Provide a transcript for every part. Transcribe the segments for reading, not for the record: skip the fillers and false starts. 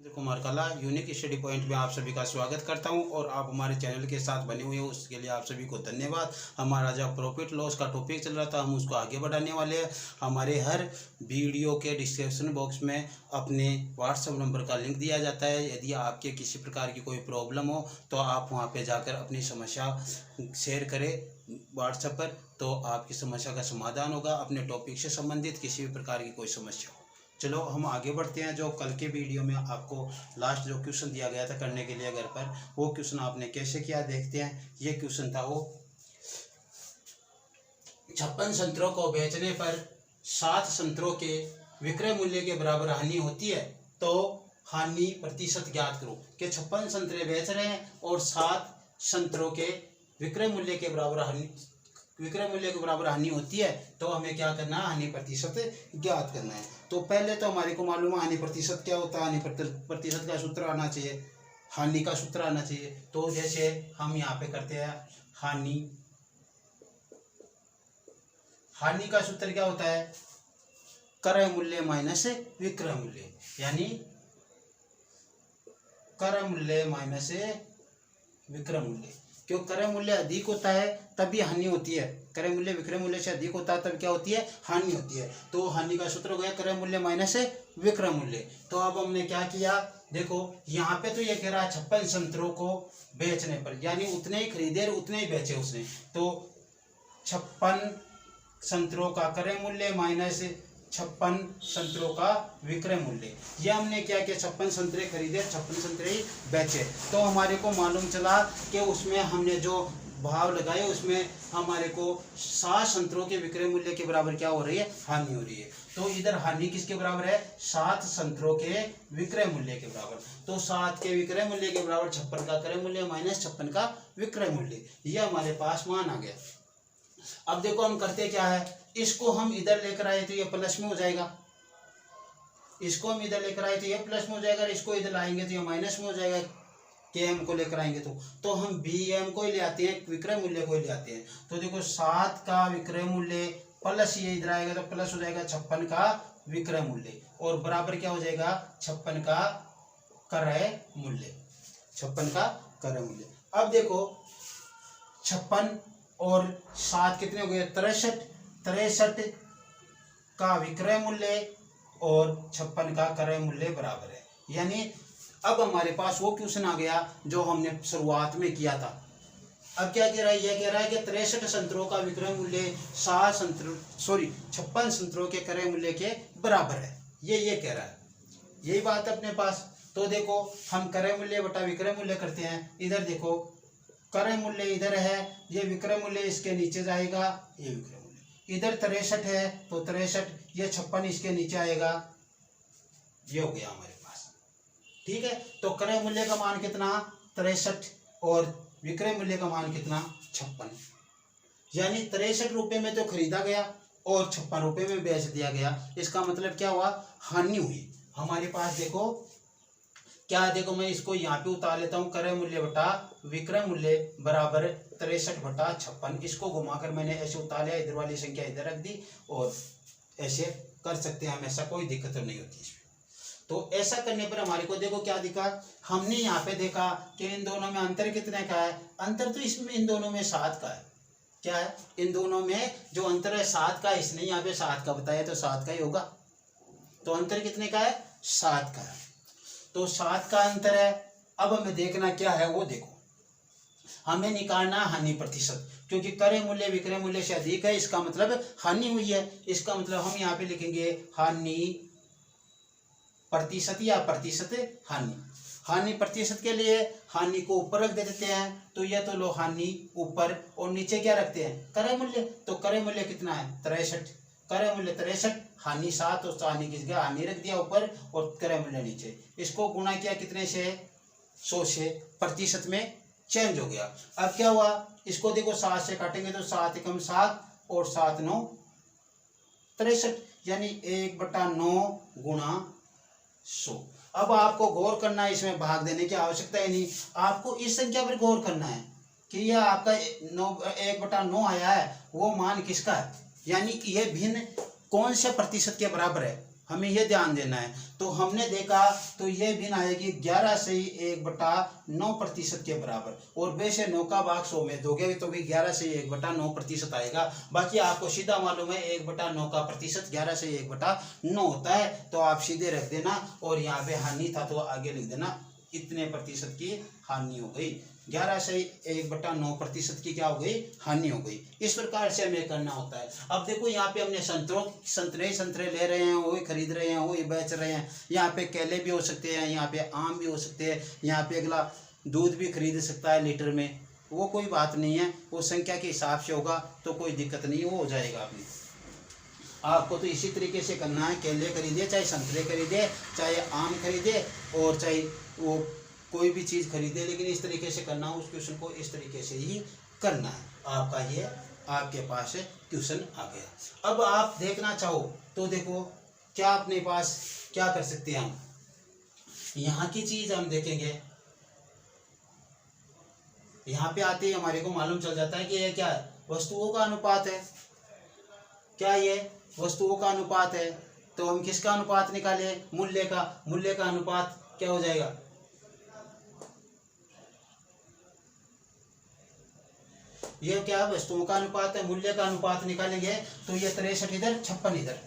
कुमार कला unique study point में आप सभी का स्वागत करता हूं और आप हमारे चैनल के साथ बने हुए हैं उसके लिए आप सभी को धन्यवाद। हमारा जब प्रॉफिट लॉस का टॉपिक चल रहा था हम उसको आगे बढ़ाने वाले हैं। हमारे हर वीडियो के डिस्क्रिप्शन बॉक्स में अपने व्हाट्सएप नंबर का लिंक दिया जाता है। यदि आपके किसी प्रकार की कोई प्रॉब्लम हो तो आप वहाँ पर जाकर अपनी समस्या शेयर करें व्हाट्सएप पर, तो आपकी समस्या का समाधान होगा। अपने टॉपिक से संबंधित किसी भी प्रकार की कोई समस्या हो। चलो हम आगे बढ़ते हैं। जो कल के वीडियो में आपको लास्ट जो क्वेश्चन दिया गया था करने के लिए घर पर, वो क्वेश्चन आपने कैसे किया देखते हैं। ये क्वेश्चन था वो 56 संतरों को बेचने पर 7 संतरों के विक्रय मूल्य के बराबर हानि होती है तो हानि प्रतिशत ज्ञात करो। कि 56 संतरे बेच रहे हैं और 7 संतरों के विक्रय मूल्य के बराबर हानि होती है तो हमें क्या करना है, हानि प्रतिशत ज्ञात करना है। तो पहले तो हमारे को मालूम है हानि प्रतिशत क्या होता है। हानि प्रतिशत का सूत्र आना चाहिए, हानि का सूत्र आना चाहिए। तो जैसे हम यहाँ पे करते हैं हानि का सूत्र क्या होता है, क्रय मूल्य माइनस विक्रय मूल्य, यानी क्रय मूल्य माइनस विक्रय मूल्य। क्यों क्रय मूल्य अधिक होता है तभी हानि होती है, क्रय मूल्य विक्रय मूल्य से अधिक होता है तब क्या होती है, हानि होती है। तो हानि का सूत्र हो गया क्रय मूल्य माइनस विक्रय मूल्य। तो अब हमने क्या किया, देखो यहाँ पे तो ये कह रहा है 56 संतरों को बेचने पर, यानी उतने ही खरीदे और उतने ही बेचे उसने। तो 56 संतरों का क्रय मूल्य माइनस 56 संतरों का विक्रय मूल्य। ये हमने क्या किया, 56 संतरे खरीदे 56 संतरे ही बेचे। तो हमारे को मालूम चला कि उसमें हमने जो भाव लगाए उसमें हमारे को 7 संतरों के विक्रय मूल्य के बराबर क्या हो रही है, हानि हो रही है। तो इधर हानि किसके बराबर है, 7 संतरों के विक्रय मूल्य के बराबर। तो 7 के विक्रय मूल्य के बराबर 56 का क्रय मूल्य माइनस 56 का विक्रय मूल्य, ये हमारे पास मान आ गया। अब देखो हम करते क्या है, इसको हम इधर लेकर आए तो ये प्लस में हो जाएगा, इसको हम इधर लेकर आए तो ये प्लस में हो जाएगा, इसको इधर लाएंगे तो ये माइनस में हो जाएगा। के एम को लेकर आएंगे तो हम बी एम को ही ले आते हैं, विक्रय मूल्य को ही ले आते हैं। तो देखो 7 का विक्रय मूल्य प्लस ये इधर आएगा तो प्लस हो जाएगा 56 का विक्रय मूल्य और बराबर क्या हो जाएगा, 56 का क्रय मूल्य, 56 का क्रय मूल्य। अब देखो 56 और 7 कितने हो गए, 63 का विक्रय मूल्य और 56 का क्रय मूल्य बराबर है। यानी अब हमारे पास वो क्वेश्चन आ गया जो हमने शुरुआत में किया था। अब क्या कह रहा है, यह कह रहा है कि 63 संतरों का विक्रय मूल्य 56 संतरों के क्रय मूल्य के बराबर है। ये कह रहा है, यही बात है अपने पास। तो देखो हम क्रय मूल्य बटा विक्रय मूल्य करते हैं। इधर देखो क्रय मूल्य इधर है, ये विक्रय मूल्य इसके नीचे जाएगा, ये विक्रय मूल्य इधर 63 है तो 63, ये 56 इसके नीचे आएगा, ये हो गया हमारे पास। ठीक है, तो क्रय मूल्य का मान कितना, 63 और विक्रय मूल्य का मान कितना, 56। यानी 63 रुपए में तो खरीदा गया और 56 रुपए में बेच दिया गया। इसका मतलब क्या हुआ, हानि हुई हमारे पास। देखो क्या है, देखो मैं इसको यहाँ पे उतार लेता हूँ, क्रय मूल्य बटा विक्रय मूल्य बराबर 63 बटा 56। इसको घुमाकर मैंने ऐसे उतार लिया, इधर वाली संख्या इधर रख दी और ऐसे कर सकते हैं हम, ऐसा कोई दिक्कत नहीं होती इसमें। तो ऐसा करने पर हमारे को देखो क्या दिखा, हमने यहाँ पे देखा कि इन दोनों में अंतर कितने का है, अंतर तो इसमें इन दोनों में 7 का है। क्या है, इन दोनों में जो अंतर है 7 का, इसने यहाँ पे 7 का बताया तो 7 का ही होगा। तो अंतर कितने का है, 7 का है। तो 7 का अंतर है। अब हमें देखना क्या है, वो देखो हमें निकालना हानि प्रतिशत, क्योंकि क्रय मूल्य विक्रय मूल्य से अधिक है, इसका मतलब हानि हुई है। इसका मतलब हम यहाँ पे लिखेंगे हानि प्रतिशत या प्रतिशत हानि। हानि प्रतिशत के लिए हानि को ऊपर रख देते हैं, तो यह तो लो हानि ऊपर और नीचे क्या रखते हैं, क्रय मूल्य। तो क्रय मूल्य कितना है, 63, क्रय मूल्य 63, हानि 7 और हानि किस गया, हानि रख दिया ऊपर और क्रय मूल्य नीचे। इसको गुणा किया कितने से, 100 से, प्रतिशत में चेंज हो गया। अब क्या हुआ, इसको देखो 7 से काटेंगे तो 7 एकम 7 और 7 9 63, यानी 1/9 गुणा 100। अब आपको गौर करना है, इसमें भाग देने की आवश्यकता ही नहीं, आपको इस संख्या पर गौर करना है कि यह आपका 1/9 आया है, वो मान किसका है, यानी कि यह भिन्न कौन से प्रतिशत के बराबर है। हमें ये ध्यान देना है। तो हमने देखा तो ये भिन्न आएगी 11 से 1/9% के बराबर, और वैसे 9 का भाग 100 में दोगे तो भी 11 से 1/9% आएगा। बाकी आपको सीधा मालूम है 1/9 का प्रतिशत 11 से 1/9 होता है, तो आप सीधे रख देना, और यहाँ पे हानि था तो आगे लिख देना इतने प्रतिशत की हानि हो गई। 11 से 1/9% की क्या हो गई, हानि हो गई। इस प्रकार से हमें करना होता है। अब देखो यहाँ पे हमने संतरे ले रहे हैं, वही खरीद रहे हैं, वही बेच रहे हैं। यहाँ पे केले भी हो सकते हैं, यहाँ पे आम भी हो सकते हैं, यहाँ पे अगला दूध भी खरीद सकता है लीटर में, वो कोई बात नहीं है, वो संख्या के हिसाब से होगा तो कोई दिक्कत नहीं, वो हो जाएगा अपनी। आपको तो इसी तरीके से करना है, केले खरीदे चाहे संतरे खरीदे चाहे आम खरीदे और चाहे वो कोई भी चीज़ खरीदे, लेकिन इस तरीके से करना है, उस क्वेश्चन को इस तरीके से ही करना है। आपका ये आपके पास क्वेश्चन आ गया। अब आप देखना चाहो तो देखो क्या अपने पास क्या कर सकते हैं हम, यहाँ की चीज़ हम देखेंगे, यहाँ पे आते ही हमारे को मालूम चल जाता है कि ये क्या है, वस्तुओं का अनुपात है। क्या ये वस्तुओं का अनुपात है, तो हम किसका अनुपात निकाले, मूल्य का। मूल्य का अनुपात क्या हो जाएगा, ये क्या वस्तुओं का अनुपात है, मूल्य का अनुपात निकालेंगे तो ये 63 इधर 56 इधर,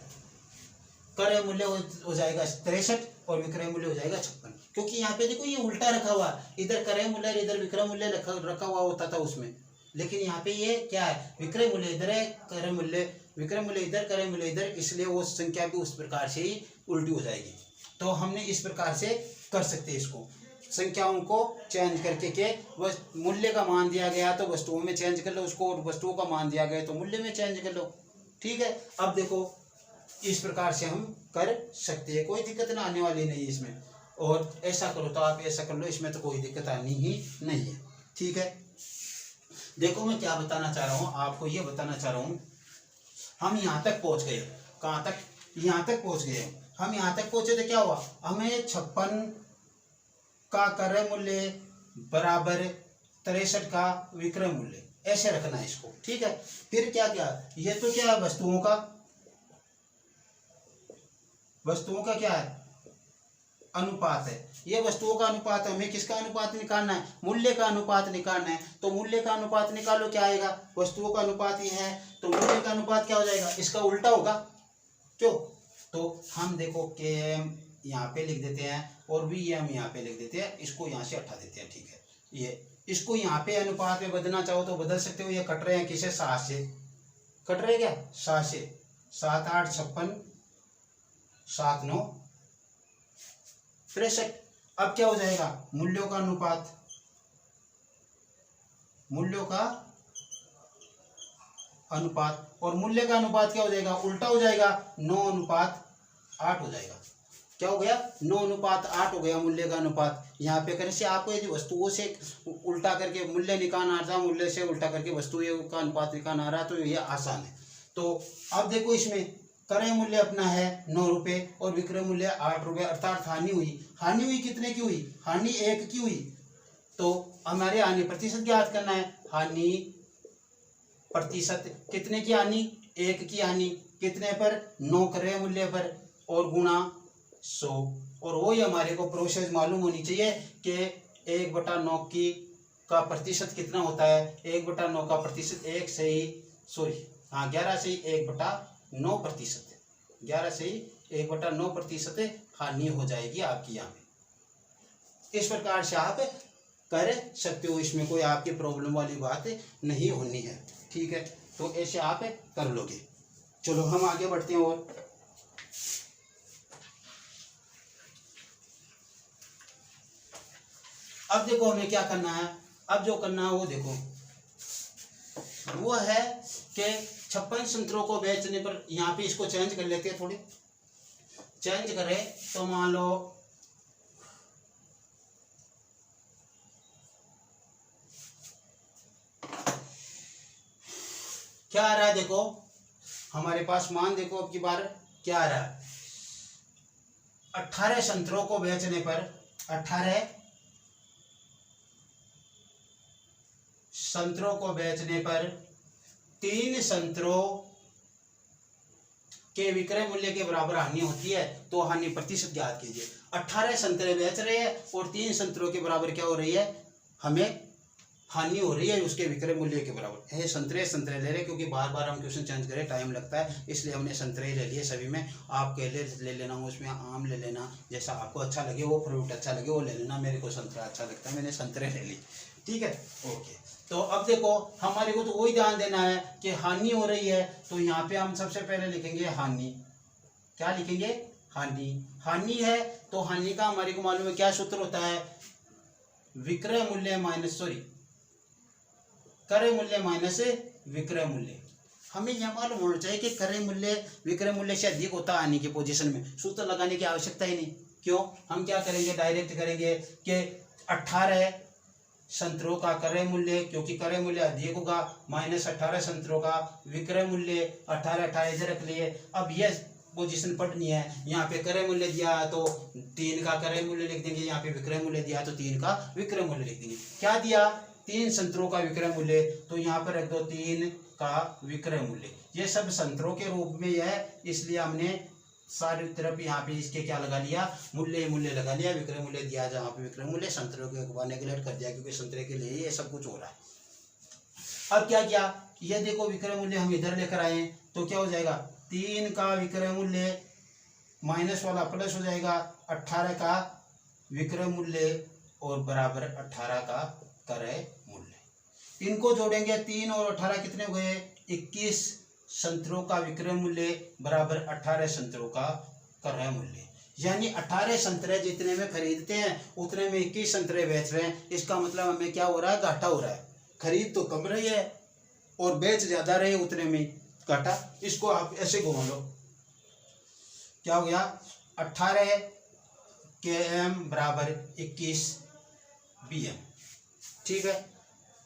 क्रय मूल्य हो जाएगा 63 और विक्रय मूल्य हो जाएगा 56। क्योंकि यहाँ पे देखो ये उल्टा रखा हुआ, इधर क्रय मूल्य इधर विक्रय मूल्य रखा हुआ होता था उसमें, लेकिन यहाँ पे ये क्या है, विक्रय मूल्य इधर है, क्रय मूल्य विक्रय मूल्य इधर, क्रय मूल्य इधर, इसलिए वो संख्या भी उस प्रकार से ही उल्टी हो जाएगी। तो हमने इस प्रकार से कर सकते हैं इसको, संख्याओं को चेंज करके के मूल्य का मान दिया गया तो वस्तुओं में चेंज कर लो उसको, और वस्तुओं का मान दिया गया तो मूल्य में चेंज कर लो। ठीक है, अब देखो इस प्रकार से हम कर सकते हैं, कोई दिक्कत ना आने वाली नहीं इसमें। और ऐसा करो तो आप ऐसा कर लो, इसमें तो कोई दिक्कत आनी ही नहीं है। ठीक है, देखो मैं क्या बताना चाह रहा हूँ आपको, ये बताना चाह रहा हूँ, हम यहाँ तक पहुँच गए, कहाँ तक, यहाँ तक पहुँच गए। हम यहाँ तक पहुँचे तो क्या हुआ, हमें 56 का क्रय मूल्य बराबर 63 का विक्रय मूल्य, ऐसे रखना है इसको। ठीक है, फिर क्या क्या, ये तो क्या है, वस्तुओं का क्या है, अनुपात है। ये वस्तुओं का अनुपात है, हमें किसका अनुपात निकालना है, मूल्य का अनुपात निकालना है। तो मूल्य का अनुपात निकालो, क्या आएगा, वस्तुओं का अनुपात ही है तो मूल्य का अनुपात क्या हो जाएगा, इसका उल्टा होगा। क्यों, तो हम देखो के यहाँ पे लिख देते हैं और भी ये हम यहाँ पे लिख देते हैं, इसको यहाँ से हटा देते हैं। ठीक है, ये इसको यहाँ पे अनुपात में बदलना चाहो तो बदल सकते हो। ये कट रहे हैं किसे, 7 से कट रहे, क्या 7 से, 7 8 56 7 9 63। अब क्या हो जाएगा, मूल्यों का अनुपात, मूल्यों का अनुपात, और मूल्य का अनुपात क्या हो जाएगा, उल्टा हो जाएगा, 9:8 हो जाएगा। क्या हो गया, 9:8 हो गया मूल्य का अनुपात। यहाँ पे करने से आपको यदि वस्तुओं से उल्टा करके मूल्य निकालना आ रहा, मूल्य से उल्टा करके वस्तुओं का अनुपात निकालना आ रहा, तो ये आसान है। तो अब देखो इसमें क्रय मूल्य अपना है 9 रुपये और विक्रय मूल्य 8 रुपये, अर्थात हानि हुई कितने की हुई, हानि 1 की हुई। तो हमारे हानि प्रतिशत ज्ञात करना है, हानि प्रतिशत कितने की हानि, 1 की हानि, कितने पर, 9 क्रय मूल्य पर, और गुणा 100। और वही हमारे को प्रोसेस मालूम होनी चाहिए कि 1/9 की का प्रतिशत कितना होता है, 1/9 का प्रतिशत 11 से ही 1/9%, 11 से ही 1/9% हानि हो जाएगी आपकी यहाँ पे। इस प्रकार से आप कर सकते हो, इसमें कोई आपकी प्रॉब्लम वाली बात नहीं होनी है। ठीक है, तो ऐसे आप कर लोगे। चलो हम आगे बढ़ते हैं। और अब देखो हमें क्या करना है, अब जो करना है वो देखो, वो है कि 56 संतरों को बेचने पर, यहाँ पे इसको चेंज कर लेते हैं, थोड़ी चेंज करें तो मान लो क्या आ रहा है, देखो हमारे पास मान देखो अब की बार क्या आ रहा है, 18 संतरों को बेचने पर, 18 संतरों को बेचने पर 3 संतरों के विक्रय मूल्य के बराबर हानि होती है तो हानि प्रतिशत ज्ञात कीजिए। 18 संतरे बेच रहे हैं और 3 संतरों के बराबर क्या हो रही है, हमें हानि हो रही है उसके विक्रय मूल्य के बराबर। ये संतरे ले रहे हैं, क्योंकि बार बार हम क्वेश्चन चेंज करें टाइम लगता है, इसलिए हमने संतरे ले लिए सभी में। आप केले ले लेना, उसमें आम ले लेना, जैसा आपको अच्छा लगे वो फ्रूट अच्छा लगे वो ले लेना। मेरे को संतरा अच्छा लगता है, मैंने संतरे ले ली, ठीक है, ओके। तो अब देखो हमारे को तो वही ध्यान देना है कि हानि हो रही है, तो यहाँ पे हम सबसे पहले लिखेंगे हानि। क्या लिखेंगे, हानि। हानि है तो हानि का हमारे को मालूम है क्या सूत्र होता है, विक्रय मूल्य माइनस क्रय मूल्य माइनस विक्रय मूल्य। हमें यह मालूम होना चाहिए कि क्रय मूल्य विक्रय मूल्य से अधिक होता है हानि की पोजीशन में, सूत्र लगाने की आवश्यकता ही नहीं। क्यों, हम क्या करेंगे, डायरेक्ट करेंगे कि 18 संतरों का क्रय मूल्य, क्योंकि क्रय मूल्य अधिक होगा, माइनस 18 संतरों का विक्रय मूल्य, 18 इधर रख लिए। अब यह पोजीशन पढ़नी है, यहाँ पे क्रय मूल्य दिया है तो 3 का क्रय मूल्य लिख देंगे, यहाँ पे विक्रय मूल्य दिया है तो 3 का विक्रय मूल्य लिख देंगे। क्या दिया, 3 संतरों का विक्रय मूल्य, तो यहाँ पर रख दो 3 का विक्रय मूल्य। ये सब संतरों के रूप में है, इसलिए हमने सारी तरफ यहाँ पे इसके क्या लगा लिया, मूल्य लगा लिया। विक्रय मूल्य दिया जहाँ पे विक्रय मूल्य, संतरों के नेगलेक्ट कर दिया क्योंकि संतरे के लिए ये सब कुछ हो रहा है। अब क्या किया, ये देखो विक्रय मूल्य हम इधर लेकर आए तो क्या हो जाएगा, 3 का विक्रय मूल्य माइनस वाला प्लस हो जाएगा 18 का विक्रय मूल्य और बराबर 18 का क्रय मूल्य। इनको जोड़ेंगे, 3 और 18 कितने हो गए, 21 संतरों का विक्रय मूल्य बराबर 18 संतरों का क्रय मूल्य। यानी 18 संतरे जितने में खरीदते हैं उतने में 21 संतरे बेच रहे हैं। इसका मतलब हमें क्या हो रहा है, घाटा हो रहा है। खरीद तो कम रही है और बेच ज्यादा रहे, उतने में घाटा। इसको आप ऐसे घुमा लो, क्या हो गया, 18 km बराबर 21 bm, ठीक है,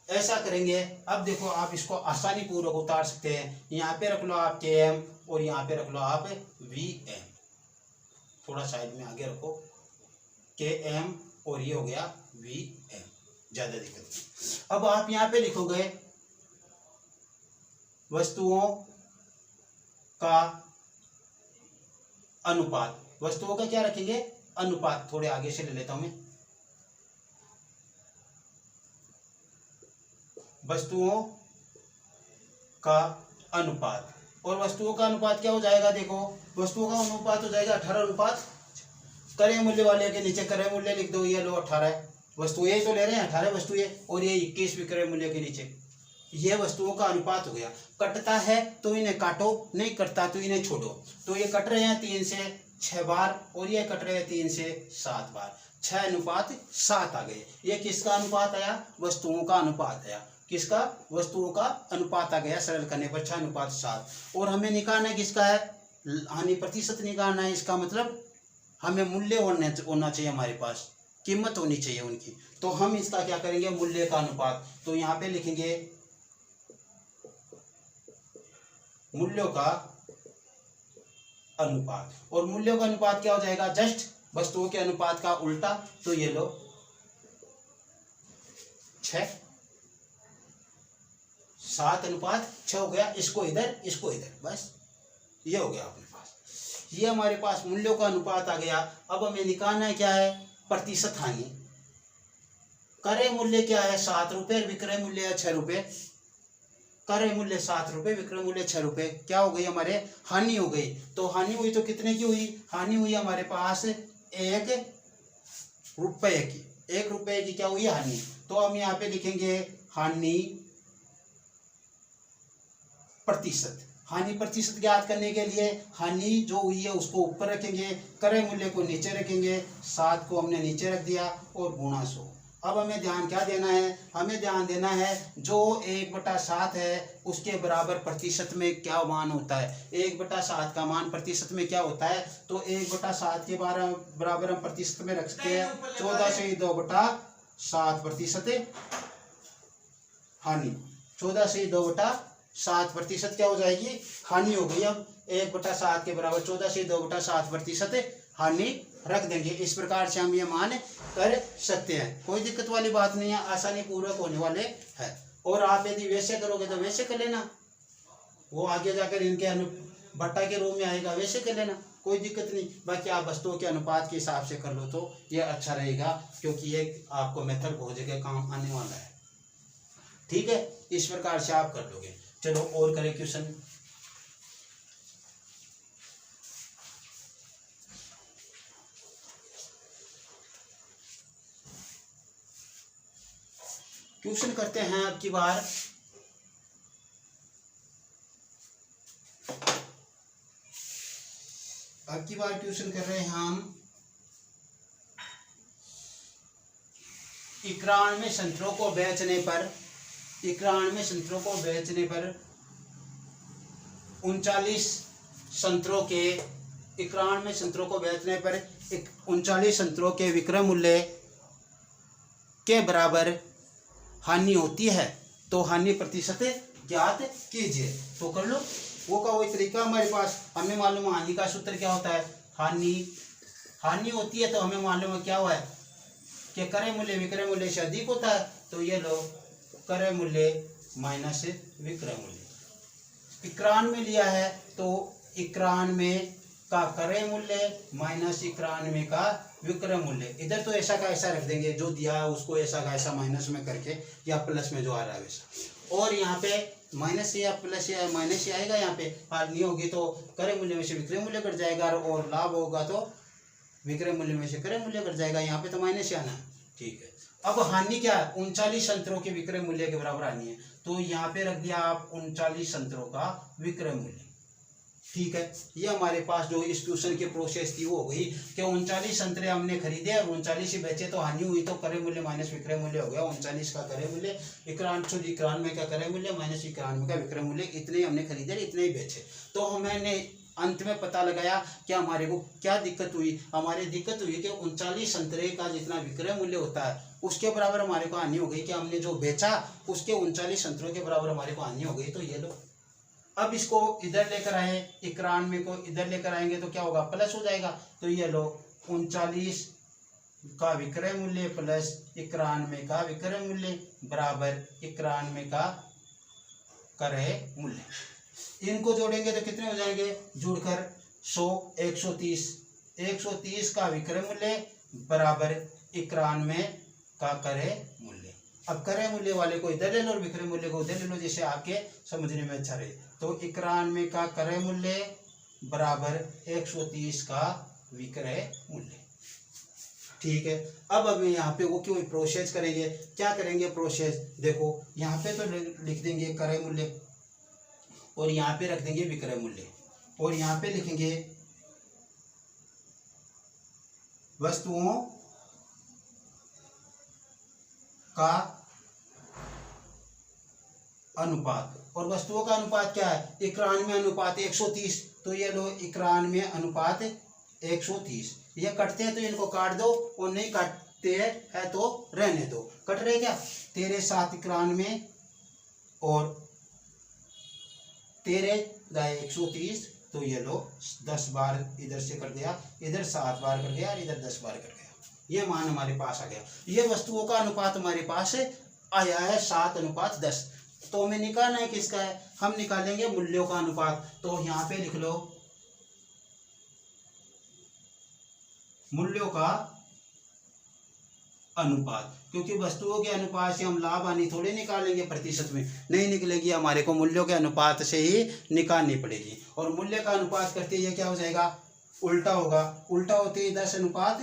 ऐसा करेंगे। अब देखो आप इसको आसानी पूर्वक उतार सकते हैं, यहाँ पे रख लो आप km और यहाँ पे रख लो आप vm, थोड़ा साइड में आगे रखो, km और ये हो गया vm, ज्यादा दिक्कत नहीं। अब आप यहाँ पे लिखोगे वस्तुओं का अनुपात, वस्तुओं का क्या रखेंगे, अनुपात। थोड़े आगे से ले लेता हूं मैं, वस्तुओं का अनुपात। और वस्तुओं का अनुपात क्या हो जाएगा, देखो वस्तुओं का अनुपात हो जाएगा 18 अनुपात क्रय मूल्य वाले के नीचे क्रय मूल्य लिख दो, ये लो 18 वस्तुएं तो ले रहे हैं, 18 वस्तुएं, और ये 21 विक्रय मूल्य के नीचे, ये वस्तुओं का अनुपात हो गया। कटता है तो इन्हें काटो, नहीं कटता तो इन्हें छोड़ो। तो ये कट रहे हैं 3 से 6 बार और ये कट रहे हैं 3 से 7 बार, 6 अनुपात 7 आ गए। ये किसका अनुपात आया, वस्तुओं का अनुपात आया। किसका, वस्तुओं का अनुपात आ गया, सरल करने पर 6 अनुपात 7। और हमें निकालना है किसका है, हानि प्रतिशत निकालना है। इसका मतलब हमें मूल्य होना चाहिए, हमारे पास कीमत होनी चाहिए उनकी। तो हम इसका क्या करेंगे, मूल्य का अनुपात। तो यहाँ पे लिखेंगे मूल्यों का अनुपात, और मूल्यों का अनुपात क्या हो जाएगा, जस्ट वस्तुओं के अनुपात का उल्टा। तो ये लो 6, 7 अनुपात 6 हो गया, इसको इधर इसको इधर, बस ये हो गया अपने पास। ये हमारे पास मूल्यों का अनुपात आ गया। अब हमें निकालना है क्या है, प्रतिशत हानि। क्रय मूल्य क्या है, 7 रुपये, विक्रय मूल्य है 6 रुपये। क्रय मूल्य 7 रुपये, विक्रय मूल्य 6 रुपये, क्या हो गई हमारे, हानि हो गई। तो हानि हुई तो कितने की हुई, हानि हुई हमारे पास 1 रुपये की। 1 रुपये की क्या हुई, हानि। तो हम यहाँ पे लिखेंगे हानि प्रतिशत। हानि प्रतिशत ज्ञात करने के लिए हानि जो हुई है उसको ऊपर रखेंगे, क्रय मूल्य को नीचे रखेंगे, 7 को हमने नीचे रख दिया और गुणा 100। अब हमें ध्यान क्या देना है, हमें ध्यान देना है जो 1/7 है उसके बराबर प्रतिशत में क्या मान होता है। 1/7 का मान प्रतिशत में क्या होता है, तो 1/7 के बराबर हम प्रतिशत में रख सकते हैं 14 से 2/7 प्रतिशत हानि। 14 से 2/7 प्रतिशत क्या हो जाएगी, हानि हो गई। अब 1/7 के बराबर 14 से 2/7 प्रतिशत हानि रख देंगे। इस प्रकार से हम ये मान कर सकते हैं, कोई दिक्कत वाली बात नहीं है, आसानी पूर्वक होने वाले है। और आप यदि वैसे करोगे तो वैसे कर लेना, वो आगे जाकर इनके भट्टा के रूप में आएगा वैसे कर लेना, कोई दिक्कत नहीं। बाकी आप वस्तुओं के अनुपात के हिसाब से कर लो तो ये अच्छा रहेगा, क्योंकि ये आपको मेथड बहुत जगह काम आने वाला है। ठीक है, इस प्रकार से आप कर लोगे। चलो और करें क्वेश्चन। क्वेश्चन करते हैं अब की बार क्वेश्चन कर रहे हैं हम 91 संतरों को बेचने पर 39 संतरों को बेचने पर 39 संतरों के विक्रय मूल्य के बराबर हानि होती है, तो हानि प्रतिशत ज्ञात कीजिए। तो कर लो, वो का वही तरीका हमारे पास। हमें मालूम है हानि का सूत्र क्या होता है, हानि होती है तो हमें मालूम है क्या हुआ है कि क्रय मूल्य विक्रय मूल्य से अधिक होता है। तो ये लो क्रय मूल्य माइनस विक्रय मूल्य। 91 लिया है तो 91 का क्रय मूल्य माइनस 91 का विक्रय मूल्य। इधर तो ऐसा का ऐसा रख देंगे, जो दिया है उसको ऐसा का ऐसा माइनस में करके या प्लस में जो आ रहा है वैसा। और यहाँ पे माइनस या प्लस या माइनस ही आएगा। यहाँ पे हानि होगी तो क्रय मूल्य में से विक्रय मूल्य कट जाएगा, और लाभ होगा तो विक्रय मूल्य में से क्रय मूल्य कट जाएगा। यहाँ पे तो माइनस ही आना है। ठीक है, अब हानि क्या है, 39 संतरों के विक्रय मूल्य के बराबर हानि है, तो यहाँ पे रख दिया आप 39 संतरों का विक्रय मूल्य। ठीक है, ये हमारे पास जो इस ट्यूशन की प्रोसेस थी वो हो गई कि 39 संतरे हमने खरीदे और 39 ही बेचे, तो हानि हुई तो क्रय मूल्य माइनस विक्रय मूल्य हो गया। 39 का क्रय मूल्य 91 का क्रय मूल्य माइनस 91 का विक्रय मूल्य, इतने ही हमने खरीदे इतने ही बेचे। तो हमने अंत में पता लगाया कि हमारे को क्या दिक्कत हुई। हमारी दिक्कत हुई कि 39 संतरे का जितना विक्रय मूल्य होता है उसके बराबर हमारे को हानि हो गई, कि हमने जो बेचा उसके 39 संतरों के बराबर हमारे को हानि हो गई। तो ये लो, अब इसको इधर लेकर आए, 91 को इधर लेकर आएंगे तो क्या होगा, प्लस हो जाएगा। तो ये लो 39 का विक्रय मूल्य प्लस 91 का विक्रय मूल्य बराबर 91 का क्रय मूल्य। इनको जोड़ेंगे तो कितने हो जाएंगे, जुड़कर 100 130 का विक्रय मूल्य बराबर 91 का क्रय मूल्य। अब क्रय मूल्य वाले को इधर ले लो और विक्रय मूल्य को उधर ले लो, जैसे आपके समझने में अच्छा रहे। तो 91 का क्रय मूल्य बराबर 130 का विक्रय मूल्य। ठीक है, अब हम यहाँ पे वो क्यों प्रोसेस करेंगे, क्या करेंगे प्रोसेस, देखो यहाँ पे तो लिख देंगे क्रय मूल्य और यहाँ पे रख देंगे विक्रय मूल्य, और यहाँ पे लिखेंगे वस्तुओं का अनुपात। और वस्तुओं का अनुपात क्या है, 91 अनुपात 130। तो ये लो 91 अनुपात 130। ये कटते हैं तो इनको काट दो, और नहीं काटते हैं तो रहने दो। कट रहे क्या, 13 7 91 और 13 दाए 130। तो ये लो 10 बार इधर से कर दिया, इधर 7 बार कर गया और इधर 10 बार कर गया। ये मान हमारे पास आ गया। ये वस्तुओं का अनुपात हमारे पास आया है 7:10। तो हमें निकालना है किसका है, हम निकालेंगे मूल्यों का अनुपात। तो यहाँ पे लिख लो मूल्यों का अनुपात, क्योंकि वस्तुओं के अनुपात से हम लाभ हानि थोड़े निकालेंगे प्रतिशत में, नहीं निकलेगी, हमारे को मूल्यों के अनुपात से ही निकालनी पड़ेगी। और मूल्य का अनुपात करते ये क्या हो जाएगा, उल्टा होगा। उल्टा होते ही 10 अनुपात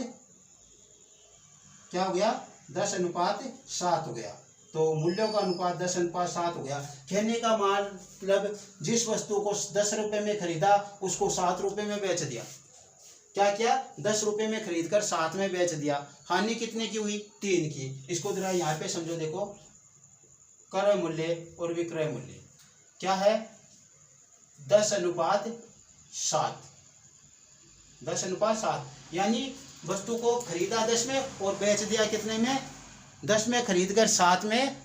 क्या हो गया, 10:7 हो गया। तो मूल्यों का अनुपात 10:7 हो गया। कहने का मतलब जिस वस्तु को 10 रुपए में खरीदा उसको 7 रुपए में बेच दिया। क्या किया, 10 रुपए में खरीद कर 7 में बेच दिया। हानि कितने की हुई, 3 की। इसको जरा यहाँ पे समझो, देखो क्रय मूल्य और विक्रय मूल्य क्या है, 10:7। 10:7 यानी वस्तु को खरीदा 10 में और बेच दिया कितने में, 10 में खरीद कर 7 में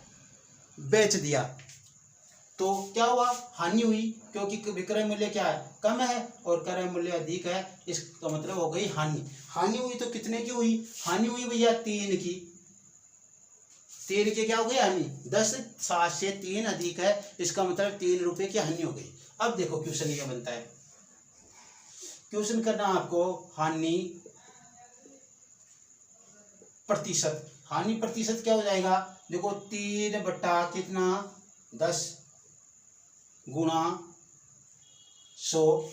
बेच दिया। तो क्या हुआ, हानि हुई, क्योंकि विक्रय मूल्य क्या है, कम है और क्रय मूल्य अधिक है। इसका मतलब हो गई हानि। हानि हुई तो कितने की हुई, हानि हुई भैया 3 की। 3 की क्या हो गई हानि, 10:7 से 3 अधिक है, इसका मतलब 3 रुपए की हानि हो गई। अब देखो क्वेश्चन ये बनता है, क्वेश्चन करना आपको हानि प्रतिशत। हानि प्रतिशत क्या हो जाएगा, देखो 3 बटा कितना 10 गुणा 100।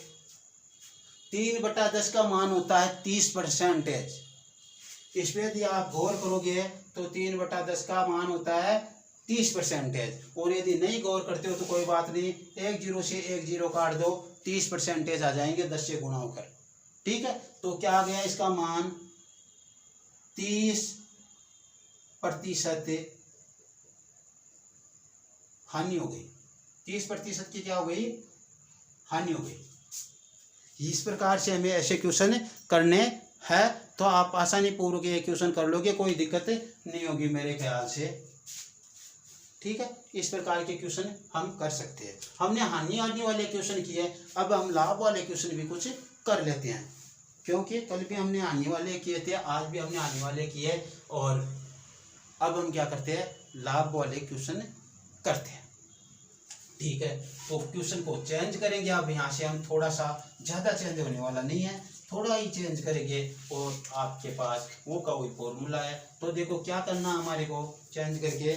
3 बटा 10 का मान होता है 30%। इस पर यदि आप गौर करोगे तो 3 बटा 10 का मान होता है 30%। और यदि नहीं गौर करते हो तो कोई बात नहीं, एक जीरो से एक जीरो काट दो, 30% आ जाएंगे 10 से गुणा होकर। ठीक है, तो क्या आ गया इसका मान 30% हानि हो गई। 30% की क्या हो गई, हानि हो गई। इस प्रकार से हमें ऐसे क्वेश्चन करने हैं, तो आप आसानी पूर्वक ये क्वेश्चन कर लोगे, कोई दिक्कत नहीं होगी मेरे ख्याल से। ठीक है, इस प्रकार के क्वेश्चन हम कर सकते हैं। हमने हानि आने वाले क्वेश्चन किए, अब हम लाभ वाले क्वेश्चन भी कुछ कर लेते हैं, क्योंकि कल भी हमने आने वाले किए थे, आज भी हमने आने वाले किए, और अब हम क्या करते हैं, लाभ वाले क्वेश्चन करते हैं। ठीक है, तो क्वेश्चन को चेंज करेंगे। अब यहाँ से हम थोड़ा सा, ज़्यादा चेंज होने वाला नहीं है, थोड़ा ही चेंज करेंगे, और आपके पास वो का वही फॉर्मूला है। तो देखो क्या करना हमारे को, चेंज करके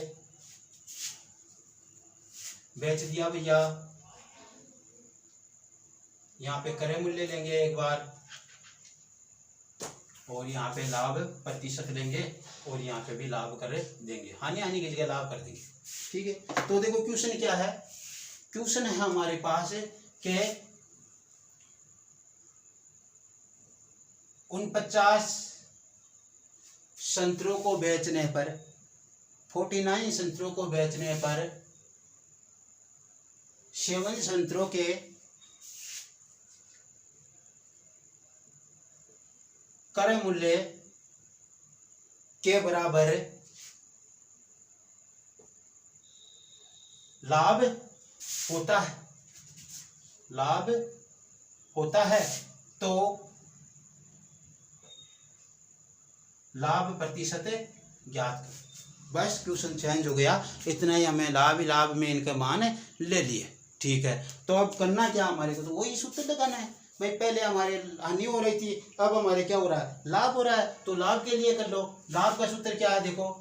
बेच दिया भैया, यहाँ पे क्रय मूल्य लेंगे एक बार, और यहाँ पे लाभ प्रतिशत लेंगे, और यहाँ पे भी लाभ कर देंगे, हानि हानि की जगह लाभ कर देंगे। ठीक है, तो देखो क्वेश्चन क्या है, क्वेश्चन है हमारे पास के 49 संतरों को बेचने पर, 49 संतरों को बेचने पर 7 संतरों के क्रय मूल्य के बराबर लाभ होता है, लाभ होता है, तो लाभ प्रतिशत ज्ञात कर। बस क्वेश्चन चेंज हो गया, इतना ही हमें लाभ में इनके मान ले लिए। ठीक है, तो अब करना क्या हमारे को, तो वही सूत्र लगाना है भाई। पहले हमारे हानि हो रही थी, अब हमारे क्या हो रहा है, लाभ हो रहा है, तो लाभ के लिए कर लो। लाभ का सूत्र क्या है, देखो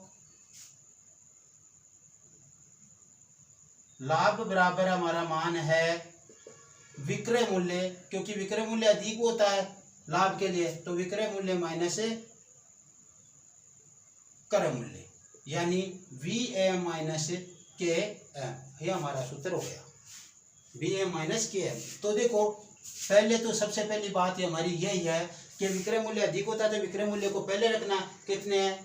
लाभ बराबर हमारा मान है विक्रय मूल्य, क्योंकि विक्रय मूल्य अधिक होता है लाभ के लिए, तो विक्रय मूल्य माइनस क्रय मूल्य, यानी VM माइनस KM, ये हमारा सूत्र हो गया, VM माइनस KM। तो देखो पहले तो सबसे पहली बात ये हमारी यही है कि विक्रय मूल्य अधिक होता है, तो विक्रय मूल्य को पहले रखना, कितने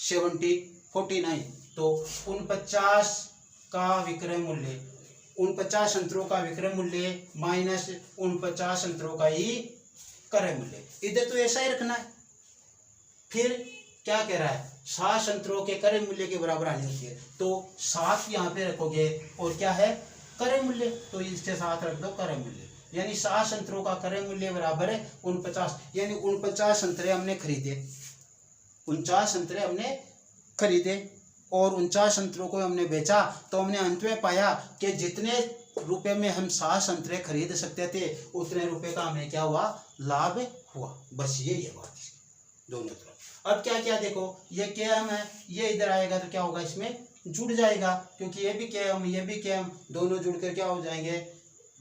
49, तो 49 का विक्रय मूल्य, 49 संतरों का विक्रय मूल्य माइनस 49 संतरों का ही क्रय मूल्य, इधर तो ऐसा ही रखना है। फिर क्या कह रहा है, 7 संतरों के क्रय मूल्य के बराबर आनी होती है, तो 7 यहाँ पे रखोगे, और क्या है क्रय मूल्य, तो इसके साथ रख दो क्रय मूल्य, यानी 7 संतरों का क्रय मूल्य बराबर है 49, यानी 49 संतरे हमने खरीदे, 49 संतरे हमने खरीदे, और 49 संतरों को हमने बेचा, तो हमने अंत में पाया कि जितने रुपए में हम 7 संतरे खरीद सकते थे, उतने रुपए का हमें क्या हुआ, लाभ हुआ। बस यही है बात दोनों तरफ। अब क्या क्या देखो, ये KM है, ये इधर आएगा तो क्या होगा, इसमें जुड़ जाएगा, क्योंकि ये भी KM ये भी KM, दोनों जुड़कर क्या हो जाएंगे,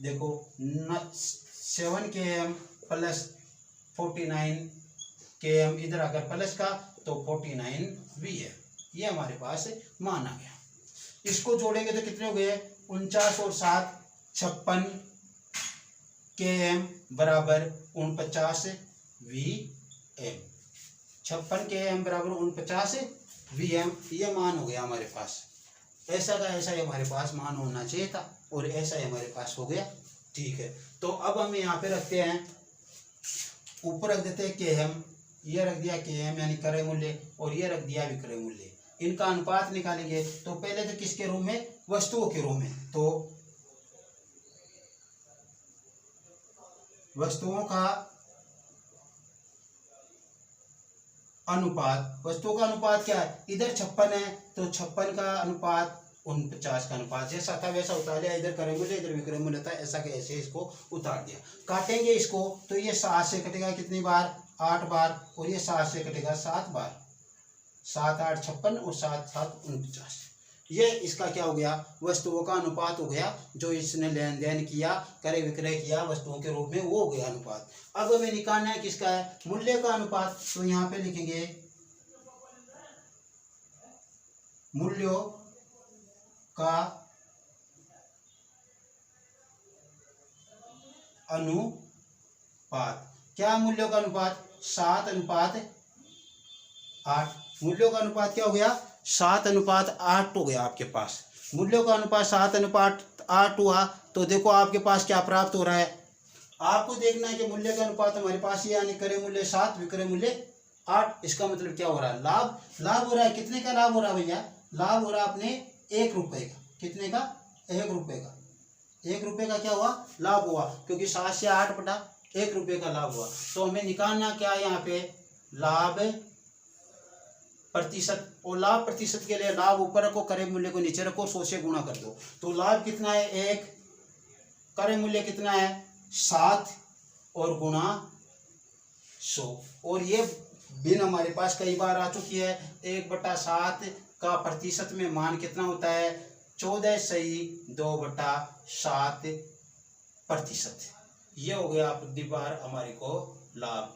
देखो 7 KM प्लस 49 KM, इधर आकर प्लस का तो 49 VM, ये हमारे पास मान आ गया। इसको जोड़ेंगे तो कितने हो गए, 49 और 7 56 KM बराबर 49 VM, 56 KM बराबर 49 VM, ये मान हो गया हमारे पास। ऐसा का ऐसा ही हमारे पास मान होना चाहिए था, और ऐसा ही हमारे पास हो गया। ठीक है, तो अब हम यहाँ पे रखते हैं, ऊपर रख देते हैं KM, ये रख दिया KM यानी क्रय मूल्य, और ये रख दिया विक्रय मूल्य। इनका अनुपात निकालेंगे, तो पहले तो किसके रूप में, वस्तुओं के रूप में, तो वस्तुओं का अनुपात, वस्तुओं का अनुपात क्या है, इधर 56 है, तो 56 का अनुपात 49 का अनुपात, जैसा था वैसा उतार लिया, इधर क्रय मूल्य इधर विक्रय मूल्य था, ऐसा के ऐसे इसको उतार दिया। काटेंगे इसको तो ये 7 से कटेगा कितनी बार, 8 बार, और ये 7 से कटेगा 7 बार, 7 8 56 और 7 7 49। ये इसका क्या हो गया, वस्तुओं का अनुपात हो गया, जो इसने लेन देन किया, क्रय विक्रय किया वस्तुओं के रूप में, वो हो गया अनुपात। अब हमें निकालना है किसका है, मूल्य का अनुपात। तो यहाँ पे लिखेंगे मूल्यों का अनुपात। क्या मूल्यों का अनुपात, 7:8। मूल्यों का अनुपात क्या हो गया, 7:8 हो गया आपके पास। मूल्यों का अनुपात 7:8 हुआ तो देखो आपके पास क्या प्राप्त हो रहा है, आपको देखना है कि मूल्य का अनुपात हमारे पास ये, यानी क्रय मूल्य 7 विक्रय मूल्य 8। इसका मतलब क्या हो रहा है, लाभ हो रहा है। कितने का लाभ हो रहा है भैया, लाभ हो रहा है अपने 1 रुपए का। कितने का, 1 रुपए का। 1 रुपए का क्या हुआ, लाभ हुआ, क्योंकि 7 से 8 बटा 1 रुपए का लाभ हुआ। तो हमें निकालना क्या है यहाँ पे, लाभ प्रतिशत। और लाभ प्रतिशत के लिए लाभ ऊपर रखो, क्रय मूल्य को नीचे रखो, 100 से गुणा कर दो। तो लाभ कितना है 1, क्रय मूल्य कितना है 7 और गुणा 100। और ये बिन हमारे पास कई बार आ चुकी है। 1/7 का प्रतिशत में मान कितना होता है, 14/2/7%। ये हो गया अपनी बार हमारे को लाभ।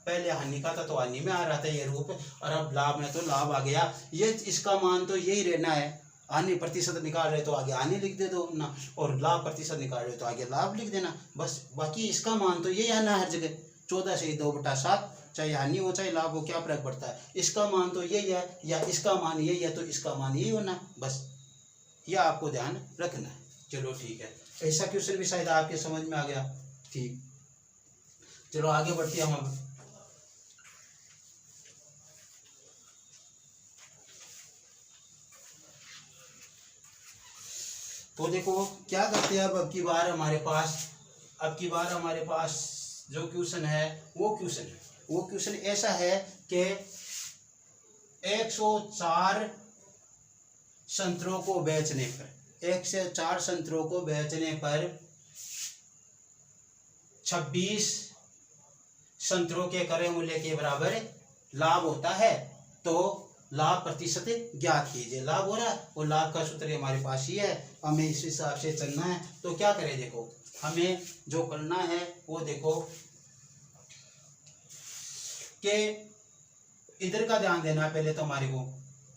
पहले हानि का था तो हानि में आ रहा था ये रूप, और अब लाभ में तो लाभ आ गया। ये इसका मान तो यही रहना है, हानि प्रतिशत निकाल रहे तो आगे हानि लिख दे दो ना, और लाभ प्रतिशत निकाल रहे तो आगे लाभ लिख देना बस। बाकी इसका मान तो यही आना हर जगह, 14/2/7, चाहे हानि हो चाहे लाभ हो, क्या फर्क पड़ता है। इसका मान तो यही है, या इसका मान यही है तो इसका मान यही होना, बस यह आपको ध्यान रखना है। चलो ठीक है, ऐसा क्वेश्चन भी शायद आपके समझ में आ गया। ठीक, चलो आगे बढ़ते हैं हम। तो देखो क्या करते हैं, अब की बार हमारे पास जो क्वेश्चन है वो क्वेश्चन ऐसा है कि 104 संतरों को बेचने पर 104 संतरों को बेचने पर 26 संतरों के क्रय मूल्य के बराबर लाभ होता है। तो लाभ प्रतिशत ज्ञात कीजिए। लाभ हो रहा है, और लाभ का सूत्र हमारे पास ही है, हमें इस हिसाब से चलना है। तो क्या करें, देखो हमें जो करना है वो देखो कि इधर का ध्यान देना है। पहले तो हमारे को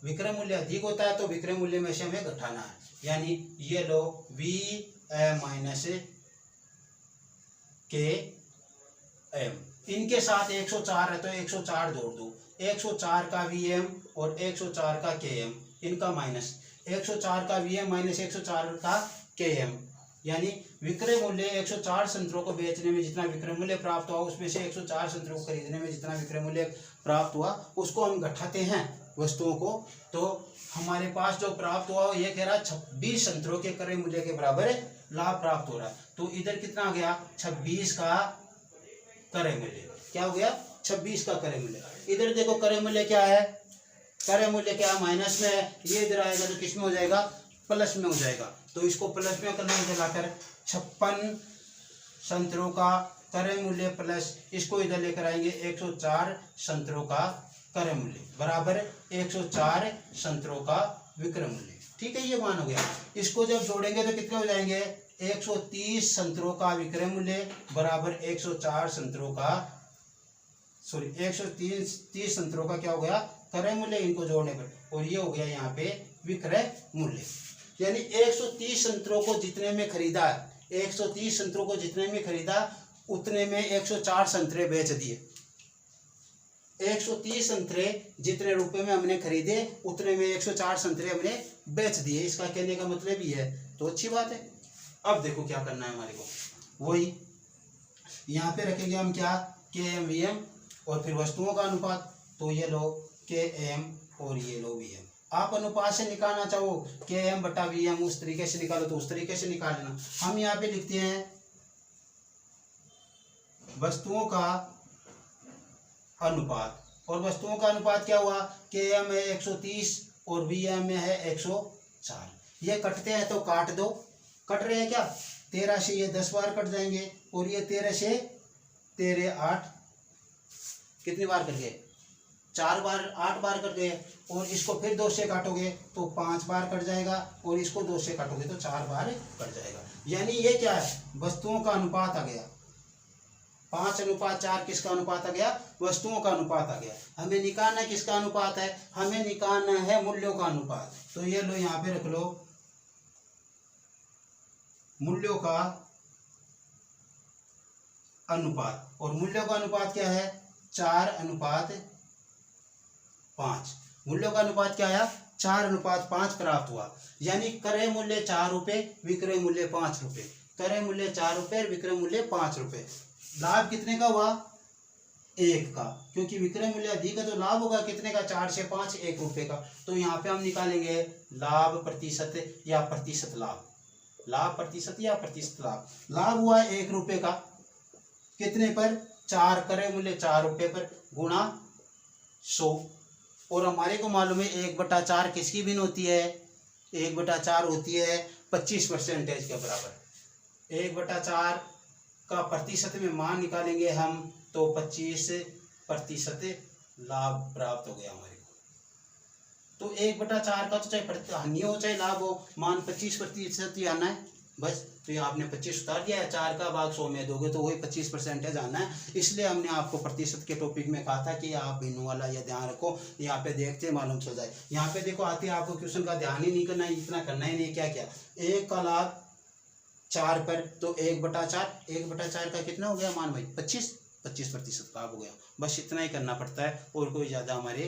विक्रय मूल्य अधिक होता है तो विक्रय मूल्य में से हमें घटाना है, यानी ये लो VM माइनस KM, इनके साथ 104 है तो 104 जोड़ दो। 104 का VM और 104 का KM, इनका माइनस 104 का VM माइनस 104 का KM, यानी विक्रय मूल्य 104 संतरों को बेचने में जितना विक्रय मूल्य प्राप्त हुआ, उसमें से 104 संतरों को खरीदने में जितना विक्रय मूल्य प्राप्त हुआ उसको हम घटाते हैं वस्तुओं को। तो हमारे पास जो प्राप्त हुआ वो ये कह रहा है 26 संतरों के क्रय मूल्य के बराबर लाभ प्राप्त हो रहा है। तो इधर कितना आ गया, 26 का क्रय मूल्य। क्या हो गया, 26 का क्रय मूल्य। इधर देखो क्रय मूल्य क्या है, क्रय मूल्य क्या माइनस में है, ये इधर आएगा तो किस में हो जाएगा, प्लस में हो जाएगा। तो इसको प्लस में करने में चलाकर 56 संतरों का क्रय मूल्य प्लस इसको इधर लेकर आएंगे 104 संतरों का क्रय मूल्य बराबर 104 संतरों का विक्रय मूल्य। ठीक है, ये मान हो गया। इसको जब जोड़ेंगे तो कितने हो जाएंगे, 130 संतरों का विक्रय मूल्य बराबर 104 संतरों का 130 संतरों का क्या हो गया, क्रय मूल्य, इनको जोड़ने पर, और ये हो गया यहाँ पे विक्रय मूल्य। यानी 130 संतरों को जितने में खरीदा, 130 संतरों को जितने में खरीदा उतने में 104 संतरे बेच दिए। 130 संतरे जितने रुपए में हमने खरीदे उतने में 104 संतरे हमने बेच दिए। इसका कहने का मतलब ही है, तो अच्छी बात है। अब देखो क्या करना है हमारे को, वही यहाँ पे रखेंगे हम क्या, KM VM और फिर वस्तुओं का अनुपात। तो ये लो KM और ये लो VM। आप अनुपात से निकालना चाहो KM बटा VM उस तरीके से निकालो तो उस तरीके से निकाल लेना। हम यहाँ पे लिखते हैं वस्तुओं का अनुपात, और वस्तुओं का अनुपात क्या हुआ, KM है 130 और VM में है 104। ये कटते हैं तो काट दो, कट रहे हैं क्या, 13 से ये 10 बार कट जाएंगे, और ये 13 से 13 8, कितनी बार कट गए, 4 बार, 8 बार कट गए। और इसको फिर 2 से काटोगे तो 5 बार कट जाएगा, और इसको 2 से काटोगे तो 4 बार कट जाएगा। यानी ये क्या है, वस्तुओं का अनुपात आ गया। 5:4 किसका अनुपात आ गया, वस्तुओं का अनुपात आ गया। हमें निकालना किसका अनुपात है, हमें निकालना है मूल्यों का अनुपात। तो ये लो यहाँ पे रख लो, मूल्यों का अनुपात। और मूल्यों का अनुपात क्या है, 4:5। मूल्यों का अनुपात क्या आया, 4:5 प्राप्त हुआ। यानी क्रय मूल्य 4 रुपये, विक्रय मूल्य 5 रुपये। क्रय मूल्य 4 रुपये, विक्रय मूल्य 5 रुपये। लाभ कितने का हुआ, 1 का, क्योंकि विक्रय मूल्य अधिक है तो लाभ होगा कितने का, 4 से 5, 1 रुपये का। तो यहाँ पे हम निकालेंगे लाभ प्रतिशत या प्रतिशत लाभ, लाभ प्रतिशत या प्रतिशत लाभ। लाभ हुआ 1 रुपये का, कितने पर, 4, क्रय मूल्य 4 रुपये पर, गुणा 100। और हमारे को मालूम है 1/4 किसकी भिन्न होती है, 1/4 होती है 25% के बराबर। 1/4 का प्रतिशत में मान निकालेंगे हम तो 25% लाभ प्राप्त हो गया हमारे को। तो 1/4 का तो चाहे हानि हो चाहे लाभ हो, मान 25% ही आना है बस। तो ये आपने 25 उतार दिया है, 4 का भाग 100 में दोगे तो वही 25% आना है। इसलिए हमने आपको प्रतिशत के टॉपिक में कहा था कि आप भिन्न वाला यह ध्यान रखो, यहाँ पे देखते मालूम चल जाए। यहाँ पे देखो आती है आपको क्वेश्चन का ध्यान ही नहीं करना है, इतना करना ही नहीं। क्या क्या, 1 का लाभ 4 पर, तो 1/4, 1/4 का कितना हो गया मान भाई, 25% लाभ हो गया। बस इतना ही करना पड़ता है, और कोई ज़्यादा हमारे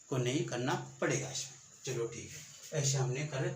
को नहीं करना पड़ेगा इसमें। चलो ठीक है, ऐसे हमने कर